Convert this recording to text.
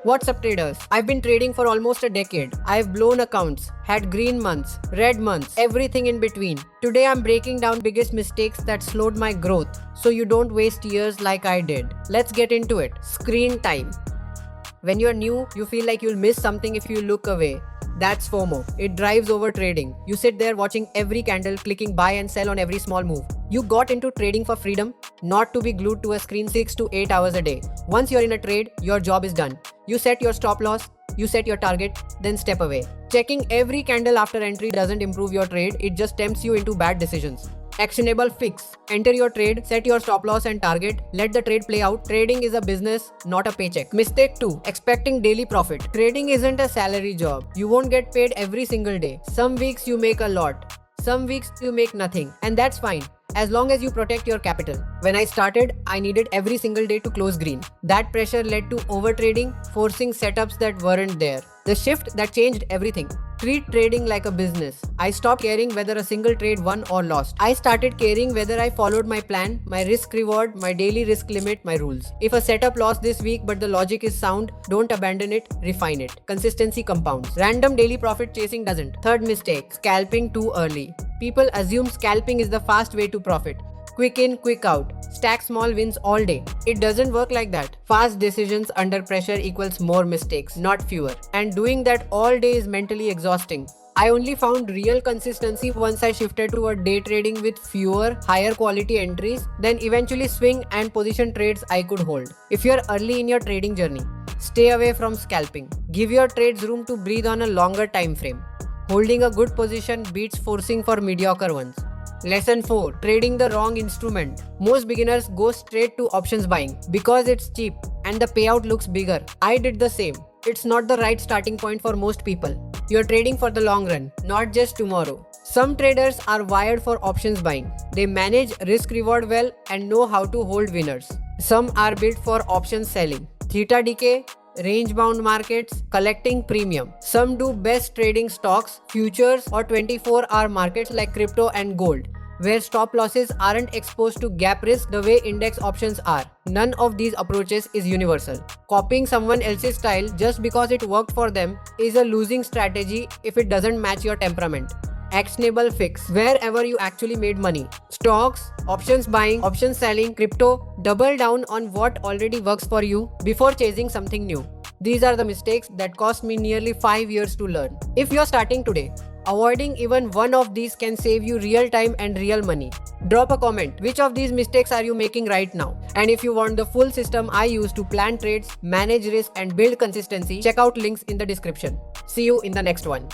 What's up, traders? I've been trading for almost a decade. I've blown accounts, had green months, red months, everything in between. Today I'm breaking down biggest mistakes that slowed my growth so you don't waste years like I did. Let's get into it. Screen time. When you're new, you feel like you'll miss something if you look away. That's FOMO. It drives over trading. You sit there watching every candle, clicking buy and sell on every small move. You got into trading for freedom, not to be glued to a screen 6 to 8 hours a day. Once you're in a trade, your job is done. You set your stop loss, you set your target, then step away. Checking every candle after entry doesn't improve your trade, it just tempts you into bad decisions. Actionable fix. Enter your trade, set your stop loss and target, let the trade play out. Trading is a business, not a paycheck. Mistake 2. Expecting daily profit. Trading isn't a salary job. You won't get paid every single day. Some weeks you make a lot. Some weeks you make nothing. And that's fine, as long as you protect your capital. When I started, I needed every single day to close green. That pressure led to overtrading, forcing setups that weren't there. The shift that changed everything. Treat trading like a business. I stopped caring whether a single trade won or lost. I started caring whether I followed my plan, my risk reward, my daily risk limit, my rules. If a setup lost this week but the logic is sound, don't abandon it, refine it. Consistency compounds. Random daily profit chasing doesn't. Third mistake, scalping too early. People assume scalping is the fast way to profit. Quick in, quick out. Stack small wins all day. It doesn't work like that. Fast decisions under pressure equals more mistakes, not fewer. And doing that all day is mentally exhausting. I only found real consistency once I shifted toward day trading with fewer, higher quality entries, then eventually swing and position trades I could hold. If you're early in your trading journey, stay away from scalping. Give your trades room to breathe on a longer time frame. Holding a good position beats forcing for mediocre ones. Lesson 4. Trading the wrong instrument. Most beginners go straight to options buying because it's cheap and the payout looks bigger. I did the same. It's not the right starting point for most people. You're trading for the long run, not just tomorrow. Some traders are wired for options buying. They manage risk reward well and know how to hold winners. Some are built for options selling. Theta decay, range-bound markets, collecting premium. Some do best trading stocks, futures or 24-hour markets like crypto and gold, where stop losses aren't exposed to gap risk the way index options are. None of these approaches is universal. Copying someone else's style just because it worked for them is a losing strategy if it doesn't match your temperament. Actionable fix. Wherever you actually made money. Stocks, options buying, options selling, crypto. Double down on what already works for you before chasing something new. These are the mistakes that cost me nearly 5 years to learn. If you're starting today, avoiding even one of these can save you real time and real money. Drop a comment. Which of these mistakes are you making right now? And if you want the full system I use to plan trades, manage risk and build consistency, check out links in the description. See you in the next one.